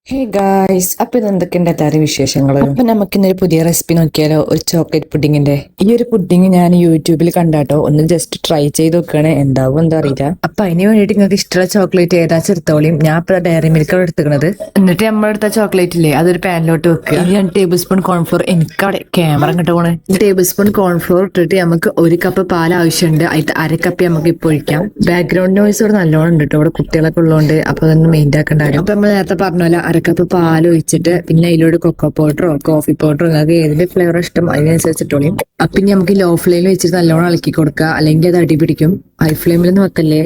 Hey guys, അപ്പൊ ഇതെന്തൊക്കെയുണ്ട് എല്ലാവരും വിശേഷങ്ങൾ? അപ്പൊ നമുക്ക് ഇന്നൊരു പുതിയ റെസിപ്പി നോക്കിയാലോ? ഒരു ചോക്ലേറ്റ് പുഡിങ്ങിന്റെ. ഈ ഒരു പുഡിങ് ഞാൻ യൂട്യൂബിൽ കണ്ടാട്ടോ, ഒന്ന് ജസ്റ്റ് ട്രൈ ചെയ്ത് നോക്കുകയാണ്, എന്താവും എന്താ അറിയില്ല. അപ്പൊ അതിന് വേണ്ടിയിട്ട് നിങ്ങൾക്ക് ഇഷ്ടമുള്ള ചോക്ലേറ്റ് ഏതാ ചെറുത്തോളിയും. ഞാൻ ഇപ്പൊ ഡയറി മിൽക്കാണ് എടുത്തുക്കുന്നത്. എന്നിട്ട് നമ്മളെടുത്ത ചോക്ലേറ്റ് ഇല്ലേ, അതൊരു പാനിലോട്ട് വെക്കുക. ഇനി 2 ടേബിൾ സ്പൂൺ കോൺഫ്ലോർ, എനിക്കവിടെ ക്യാമറ ഇങ്ങോട്ട് പോണേ. 2 ടേബിൾ സ്പൂൺ കോൺഫ്ലോർ ഇട്ടിട്ട് നമുക്ക് 1 കപ്പ് പാൽ ആവശ്യമുണ്ട്. അതിൽ 1/2 കപ്പ് നമുക്ക് ഇപ്പോൾ ഒഴിക്കാം. ബാക്ക്ഗ്രൗണ്ട് നോയ്സ് ഇവിടെ നല്ലോണം ഉണ്ട് കേട്ടോ, ഇവിടെ കുട്ടികളൊക്കെ ഉള്ളതുകൊണ്ട്. അപ്പൊ അതൊന്നും മെയിൻ ആക്കണ്ടായിരുന്നു. അപ്പൊ നമ്മൾ നേരത്തെ പറഞ്ഞ 1/2 കപ്പ് പാൽ ഒഴിച്ചിട്ട് പിന്നെ അതിലോട്ട് കൊക്കോ പൗഡറോ കോഫി പൗഡറോ നിങ്ങൾക്ക് ഏതിന്റെ ഫ്ലേവർ ഇഷ്ടം അതിനനുസരിച്ചിട്ടോളിയും. അപ്പൊ ഇനി നമുക്ക് ലോ ഫ്ലെയിമിൽ വെച്ചിട്ട് നല്ലോണം ഇളക്കി കൊടുക്കുക, അല്ലെങ്കിൽ അത് അടി പിടിക്കും. ഹൈ ഫ്ലെയിമിലൊന്നും വെക്കല്ലേ.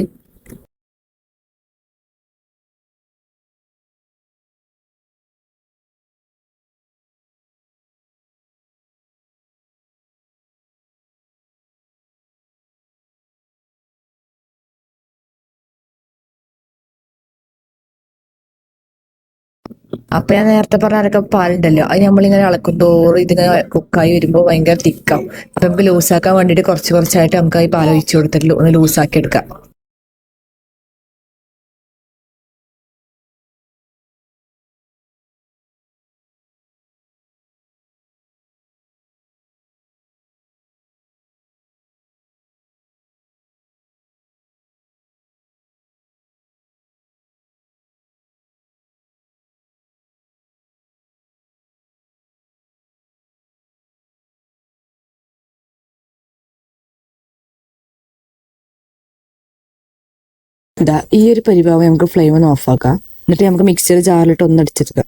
അപ്പൊ ഞാൻ നേരത്തെ പറഞ്ഞ 1/2 കപ്പ് പാലുണ്ടല്ലോ, അത് നമ്മളിങ്ങനെ ഇളക്കും തോറും ഇതിങ്ങനെ കുക്കായി വരുമ്പോൾ ഭയങ്കര തിക്കാവും. അപ്പൊ നമുക്ക് ലൂസാക്കാൻ വേണ്ടിയിട്ട് കുറച്ച് കുറച്ചായിട്ട് നമുക്ക് ഈ പാൽ ഒഴിച്ചു കൊടുത്തിട്ട് ഒന്ന് ലൂസാക്കി എടുക്കാം. ഇതാ ഈ ഒരു പരിഭാവം നമുക്ക് ഫ്ലെയിം ഒന്ന് ഓഫാക്കാം. എന്നിട്ട് നമുക്ക് മിക്സിയുടെ ജാറിലിട്ട് ഒന്ന് അടിച്ചെടുക്കാം.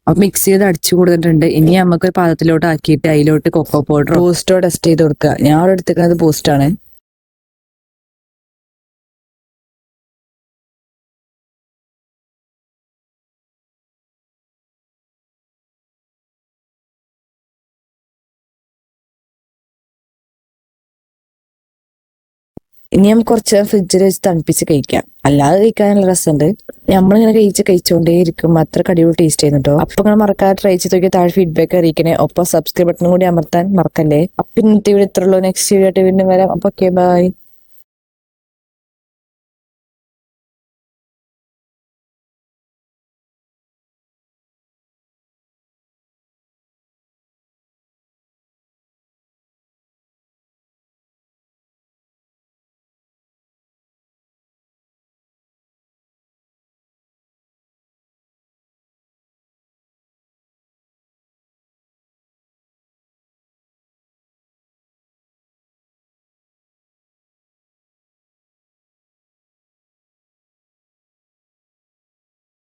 അപ്പൊ മിക്സ് ചെയ്ത് അടിച്ചു കൊടുത്തിട്ടുണ്ട്. ഇനി നമുക്ക് ഒരു പാത്രത്തിലോട്ട് ആക്കിയിട്ട് അതിലോട്ട് കൊക്കോ പൗഡർ ബൂസ്റ്റോ ടെസ്റ്റ് ചെയ്ത് കൊടുക്കുക. ഞാൻ അവിടെ എടുത്തിരിക്കുന്നത് ബൂസ്റ്റാണ്. ഇനി നമുക്ക് കുറച്ച് ഫ്രിഡ്ജിൽ വെച്ച് തണുപ്പിച്ച് കഴിക്കാം. അല്ലാതെ കഴിക്കാനുള്ള രസമുണ്ട്. നമ്മളിങ്ങനെ കഴിച്ചോണ്ടേ ഇരിക്കും. അത്ര കടിയോട് ടേസ്റ്റ് ചെയ്യുന്നുണ്ടോ. അപ്പൊ നിങ്ങൾ മറക്കാതെ ട്രൈ ചെയ്ത് നോക്കിയാൽ താഴെ ഫീഡ്ബാക്ക് അറിയിക്കണേ. ഒപ്പം സബ്സ്ക്രൈബ് ബട്ടൺ കൂടി അമർത്താൻ മറക്കല്ലേ. അപ്പൊ ഇന്നത്തെ വീഡിയോ ഇത്രയുള്ളൂ. നെക്സ്റ്റ് വീഡിയോ ആയിട്ട് വീണ്ടും വരാം. അപ്പൊ ഓക്കെ, ബൈ.